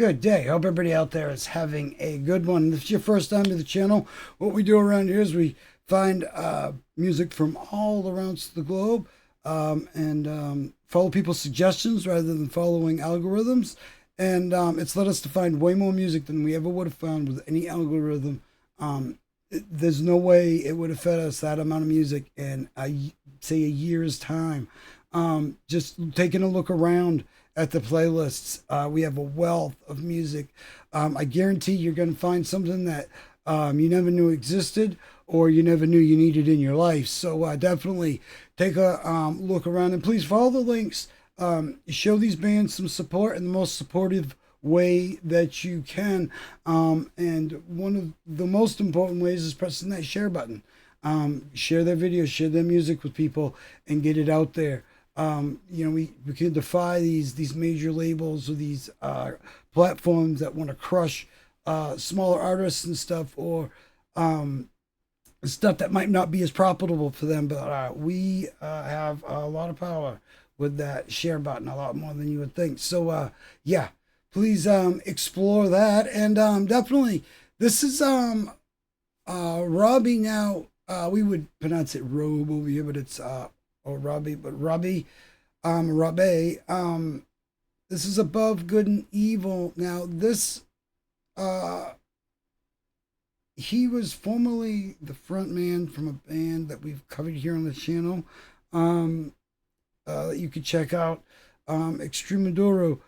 Good day. Hope everybody out there is having a good one. If it's your first time to the channel, what we do around here is we find music from all around the globe and follow people's suggestions rather than following algorithms. And it's led us to find way more music than we ever would have found with any algorithm. There's no way it would have fed us that amount of music in, say, a year's time. Just taking a look around at the playlists, we have a wealth of music. I guarantee you're going to find something that you never knew existed or you never knew you needed in your life. So definitely take a look around and please follow the links. Show these bands some support in the most supportive way that you can. And one of the most important ways is pressing that share button. Share their videos, share their music with people and get it out there. We can defy these major labels or these platforms that want to crush smaller artists and stuff, or stuff that might not be as profitable for them. But we have a lot of power with that share button, a lot more than you would think. So yeah, please explore that. And definitely, this is Robbie now. We would pronounce it Robe over here, but it's or Robbie, but Robbie, Robbie, this is Above Good and Evil. Now this, he was formerly the front man from a band that we've covered here on the channel, that you could check out, Extremadura.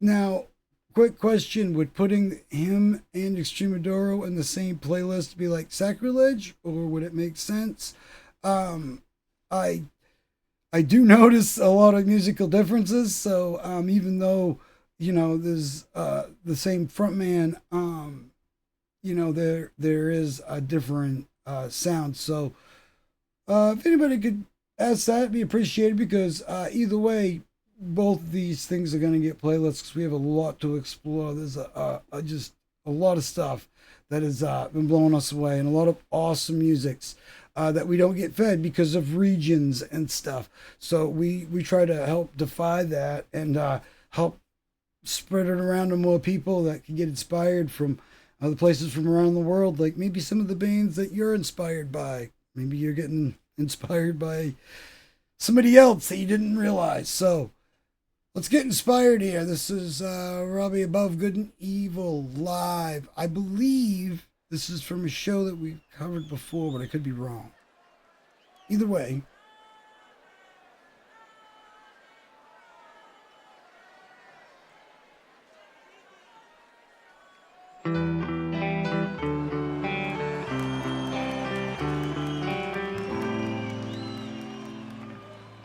Now, quick question, would putting him and Extremadura in the same playlist be like sacrilege, or would it make sense? I do notice a lot of musical differences. So even though there's the same frontman, there is a different sound. So if anybody could ask that, it'd be appreciated, because either way, both these things are going to get playlists because we have a lot to explore. There's just a lot of stuff that has been blowing us away, and a lot of awesome musics that we don't get fed because of regions and stuff. So we try to help defy that and help spread it around to more people that can get inspired from other places from around the world, like maybe some of the bands that you're inspired by. Maybe you're getting inspired by somebody else that you didn't realize. So let's get inspired here. This is Robbie, Above Good and Evil, live. I believe this is from a show that we've covered before, but I could be wrong. Either way.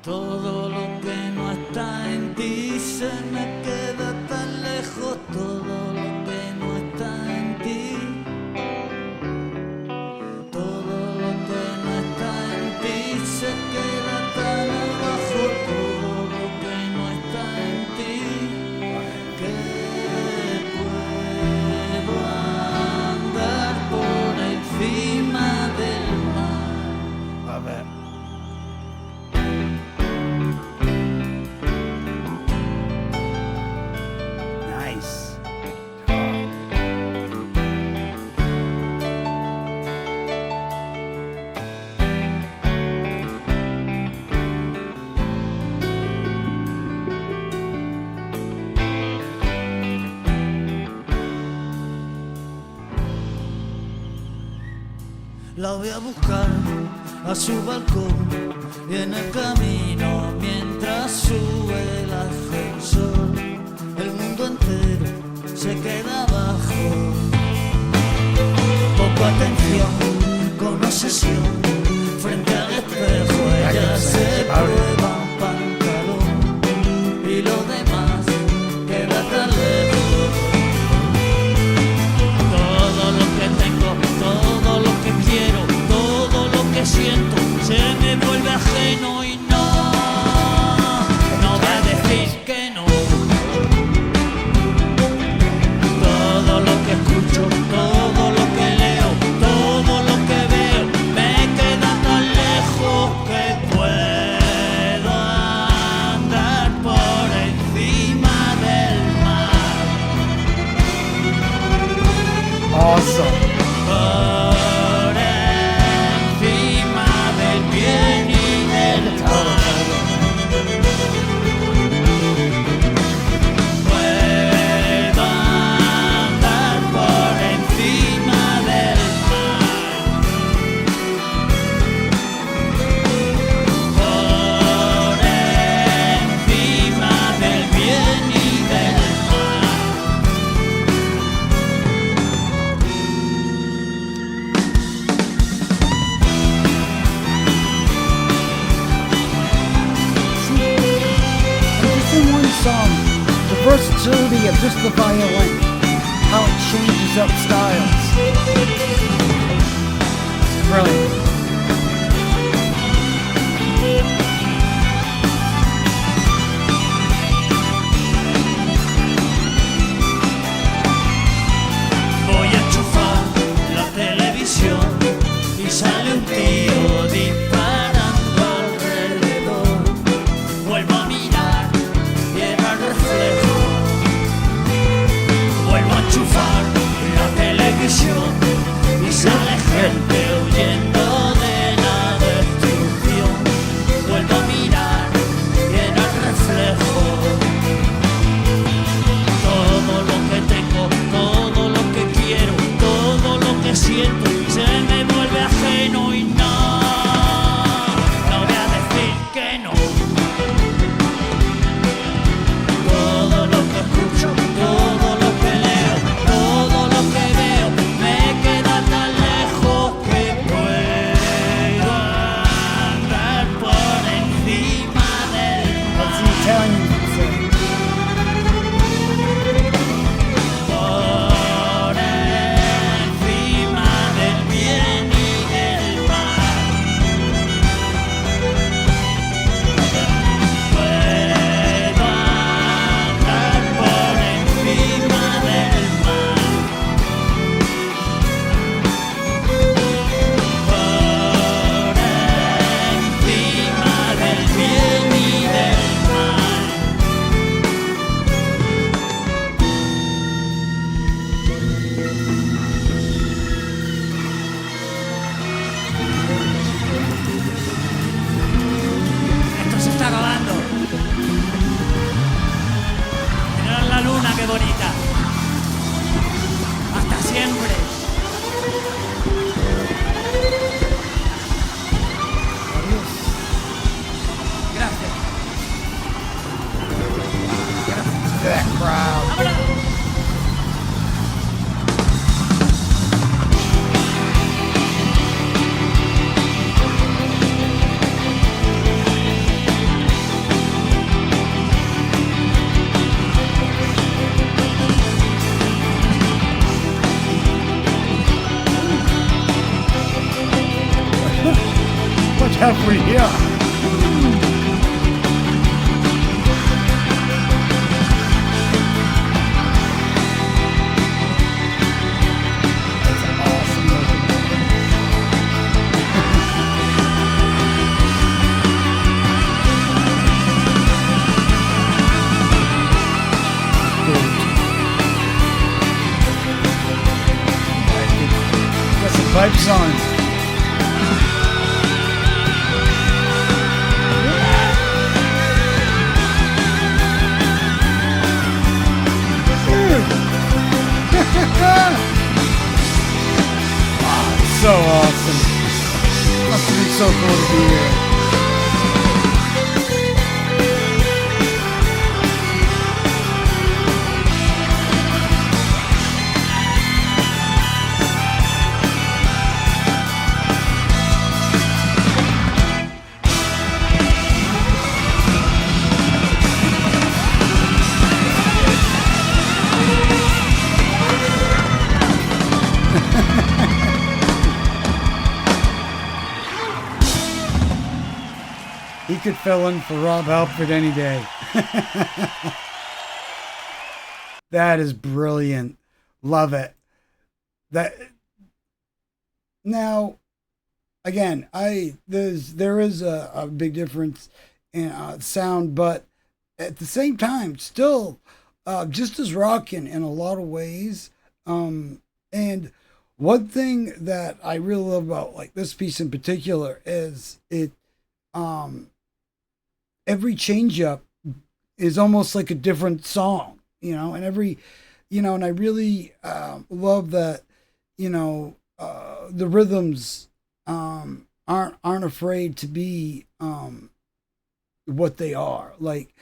Todo lo que no está en ti se me queda tan lejos, todo lo que no está en ti, todo lo que no está en ti se queda tan abajo, todo lo que no está en ti, que puedo andar por encima del mar. A ver. La voy a buscar a su balcón y en el camino, mientras sube el ascensor, el mundo entero se queda abajo. Poco atención, con obsesión, frente al espejo ella se prueba un pantalón y lo demás queda tan lejos. Todo lo que tengo, todo lo que quiero, todo lo que siento se me vuelve ajeno y no va a decir que no. Todo lo que escucho, todo lo que leo, todo lo que veo me queda tan lejos que puedo andar por encima. versatility of just the violin, how it changes up styles. Brilliant. Voy a enchufar la televisión y sale un tío disparando alrededor. Vuelvo a mirar y era el reflejo. Vuelvo a enchufar la televisión y sale gente huyendo de la destrucción. Vuelvo a mirar y era el reflejo. Todo lo que tengo, todo lo que quiero, todo lo que siento se me vuelve ajeno y no voy a decir que no. Todo lo que escucho, todo lo que leo, todo lo que veo me queda tan lejos que puedo andar por encima del What's the mar. Italian say? Por encima del bien y del mal. Puedo andar por encima del mal. Por encima del bien y del mal. Esto se está acabando. Mirad la luna, qué bonita. Hasta siempre. Gracias. That crowd. ¡Vámonos! What have we here? That's awesome looking. Got some pipes on. Wow, it's so awesome. Must have been so cool to be here. He could fill in for Rob Halford any day. That is brilliant. Love it. That now, again, there is a big difference in sound, but at the same time, still just as rocking in a lot of ways. And one thing that I really love about like this piece in particular is it. Every change up is almost like a different song, and and I really love that, the rhythms aren't afraid to be what they are. Like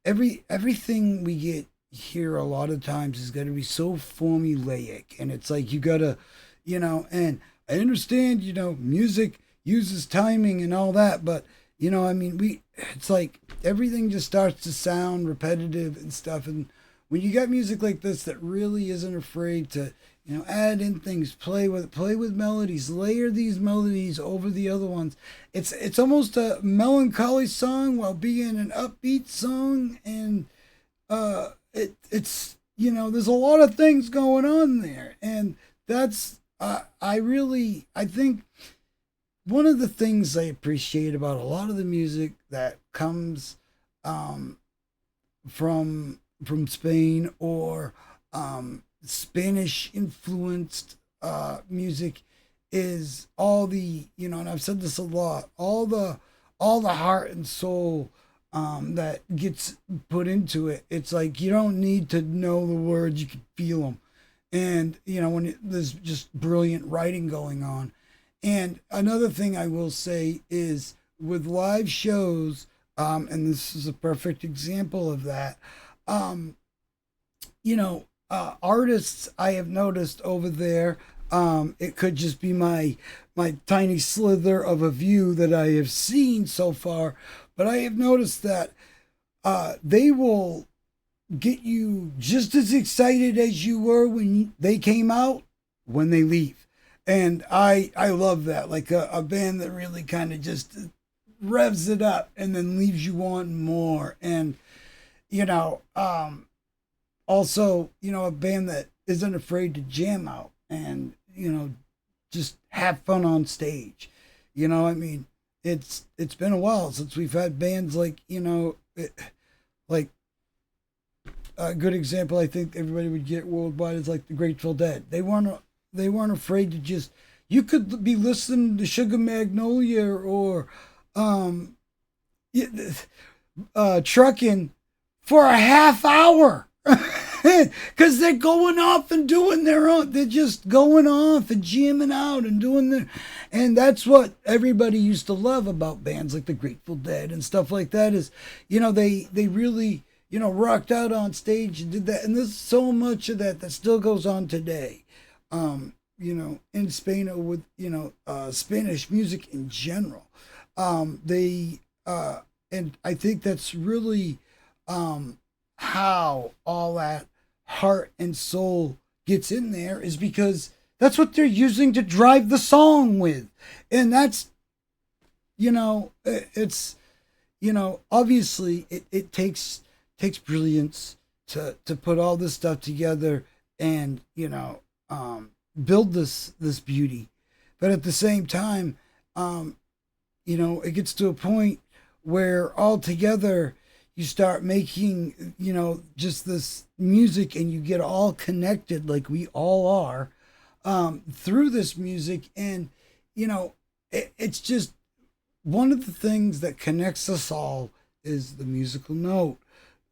everything we get here a lot of times is going to be so formulaic, and it's like you gotta, and I understand, music uses timing and all that, but it's like everything just starts to sound repetitive and stuff, and when you got music like this that really isn't afraid to, add in things, play with melodies, layer these melodies over the other ones. It's almost a melancholy song while being an upbeat song, and it's there's a lot of things going on there, and that's I think one of the things I appreciate about a lot of the music that comes from Spain, or Spanish influenced music, is all the, and I've said this a lot, all the heart and soul that gets put into it. It's like you don't need to know the words, you can feel them. And when there's just brilliant writing going on. And another thing I will say is with live shows, and this is a perfect example of that. Artists I have noticed over there. It could just be my tiny slither of a view that I have seen so far, but I have noticed that they will get you just as excited as you were when they came out when they leave. And I love that, like a band that really kind of just revs it up and then leaves you wanting more. And also a band that isn't afraid to jam out and just have fun on stage. It's been a while since we've had bands like like a good example I think everybody would get worldwide is like the Grateful Dead. They weren't afraid to just, you could be listening to Sugar Magnolia or trucking for a half hour because they're going off and doing their own. They're just going off and jamming out and doing their, and that's what everybody used to love about bands like the Grateful Dead and stuff like that is, they really, rocked out on stage and did that. And there's so much of that still goes on today. In Spain, or with, Spanish music in general. And I think that's really, how all that heart and soul gets in there, is because that's what they're using to drive the song with. And that's, it's, obviously it takes brilliance to put all this stuff together and, build this beauty. But at the same time, it gets to a point where all together you start making, just this music, and you get all connected like we all are through this music. And, it's just one of the things that connects us all is the musical note.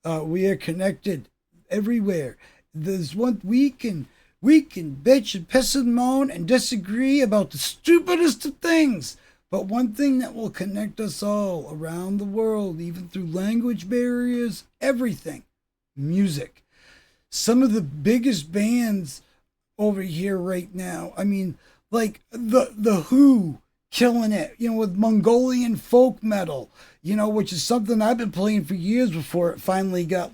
We are connected everywhere. There's one we can bitch and piss and moan and disagree about the stupidest of things. But one thing that will connect us all around the world, even through language barriers, everything, music. Some of the biggest bands over here right now, like the Who, killing it, with Mongolian folk metal, which is something I've been playing for years before it finally got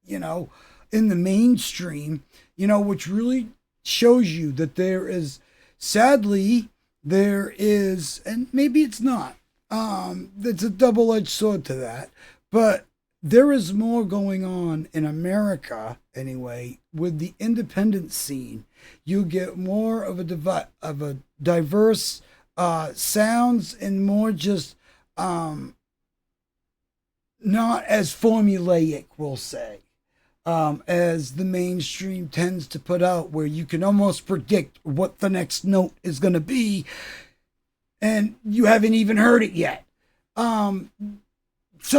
in the mainstream, which really shows you that sadly, there is, and maybe it's not, it's a double-edged sword to that, but there is more going on in America, anyway, with the independent scene. You get more of a diverse sounds, and more just not as formulaic, we'll say, as the mainstream tends to put out, where you can almost predict what the next note is going to be, and you haven't even heard it yet. Some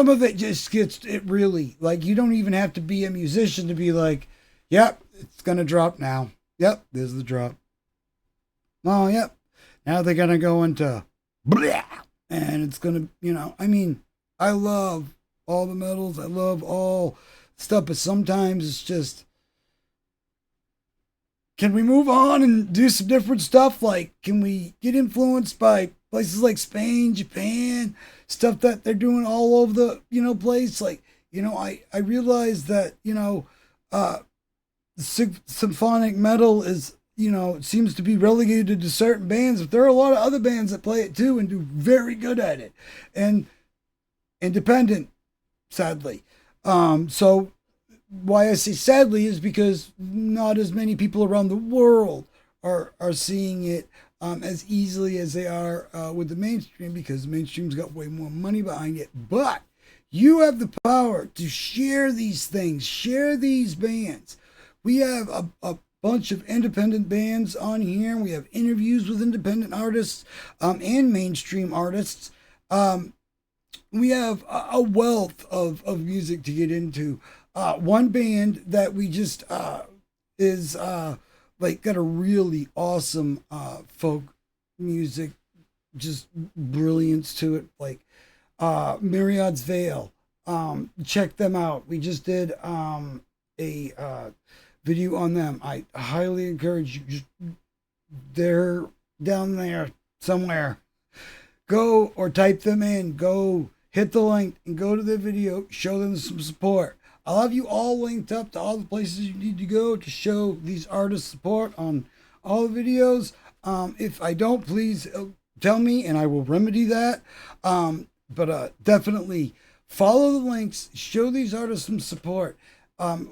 of it just gets, it really, like, you don't even have to be a musician to be like, yep, it's going to drop now. Yep, there's the drop. Oh, yep. Now they're going to go into blah, and it's going to, I love all the metals. I love all stuff, but sometimes it's just, can we move on and do some different stuff? Like, can we get influenced by places like Spain, Japan, stuff that they're doing all over the, place? Like, I realize that, symphonic metal is, seems to be relegated to certain bands, but there are a lot of other bands that play it too and do very good at it. And independent, sadly. So why I say sadly is because not as many people around the world are seeing it as easily as they are with the mainstream, because the mainstream's got way more money behind it. But you have the power to share these things, share these bands. We have a bunch of independent bands on here. We have interviews with independent artists and mainstream artists. We have a wealth of music to get into. One band that we just is like got a really awesome folk music, just brilliance to it. Like Myriad's Veil. Check them out. We just did a video on them. I highly encourage you. Just, they're down there somewhere. Go or type them in. Go hit the link and go to their video. Show them some support. I'll have you all linked up to all the places you need to go to show these artists support on all the videos. If I don't, please tell me and I will remedy that. But definitely follow the links. Show these artists some support.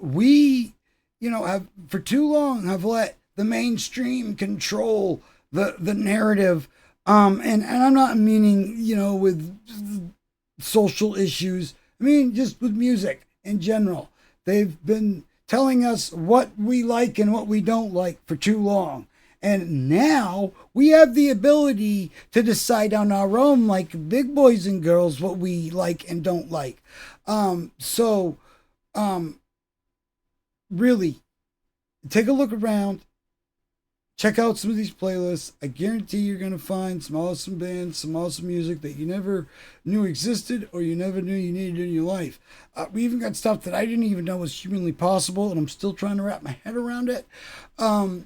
We, have for too long have let the mainstream control the narrative. And I'm not meaning, with social issues. I mean, just with music in general. They've been telling us what we like and what we don't like for too long. And now we have the ability to decide on our own, like big boys and girls, what we like and don't like. Really, take a look around. Check out some of these playlists. I guarantee you're going to find some awesome bands, some awesome music that you never knew existed or you never knew you needed in your life. We even got stuff that I didn't even know was humanly possible, and I'm still trying to wrap my head around it.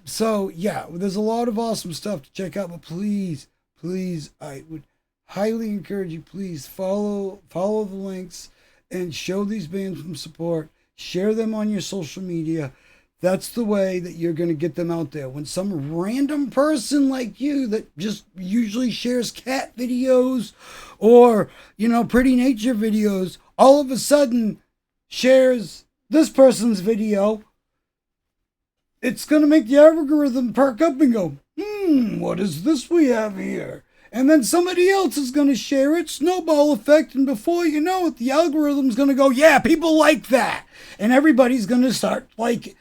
So, yeah, there's a lot of awesome stuff to check out, but please, I would highly encourage you, please follow the links and show these bands some support. Share them on your social media. That's the way that you're going to get them out there. When some random person like you that just usually shares cat videos or, pretty nature videos, all of a sudden shares this person's video, it's going to make the algorithm perk up and go, what is this we have here? And then somebody else is going to share it, snowball effect, and before you know it, the algorithm's going to go, yeah, people like that. And everybody's going to start like it.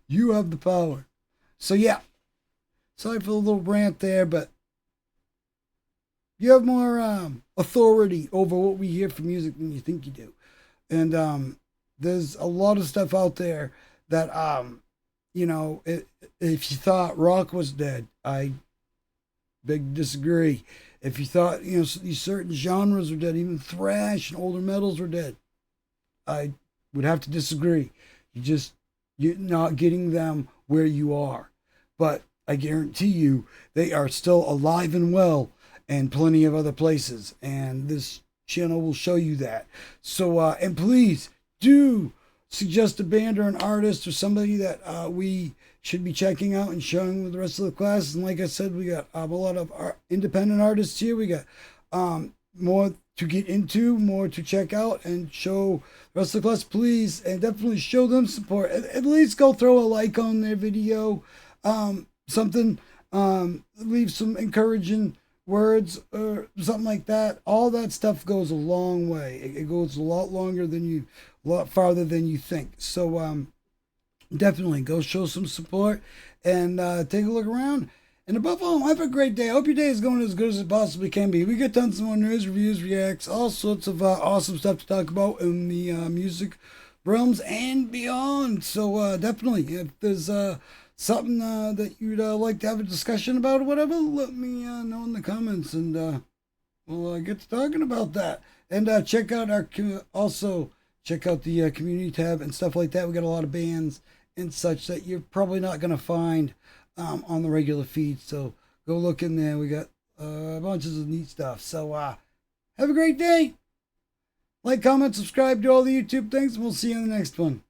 You have the power. So, yeah. Sorry for the little rant there, but you have more authority over what we hear from music than you think you do. And there's a lot of stuff out there that, if you thought rock was dead, I beg to disagree. If you thought, these certain genres were dead, even thrash and older metals were dead, I would have to disagree. You're not getting them where you are. But I guarantee you they are still alive and well and plenty of other places. And this channel will show you that. So, and please do suggest a band or an artist or somebody that we should be checking out and showing with the rest of the class. And like I said, we got a lot of independent artists here. We got more to get into, more to check out and show the rest of the class, please, and definitely show them support. At least go throw a like on their video, something, leave some encouraging words or something like that. All that stuff goes a long way. It goes a lot farther than you think. So definitely go show some support and take a look around. And above all, have a great day. I hope your day is going as good as it possibly can be. We get tons more news, reviews, reacts, all sorts of awesome stuff to talk about in the music realms and beyond. So definitely, if there's something that you'd like to have a discussion about or whatever, let me know in the comments, and we'll get to talking about that. And check out the community tab and stuff like that. We got a lot of bands and such that you're probably not going to find on the regular feed, so go look in there. We got bunches of neat stuff. So have a great day. Like, comment, subscribe, do all the YouTube things, and we'll see you in the next one.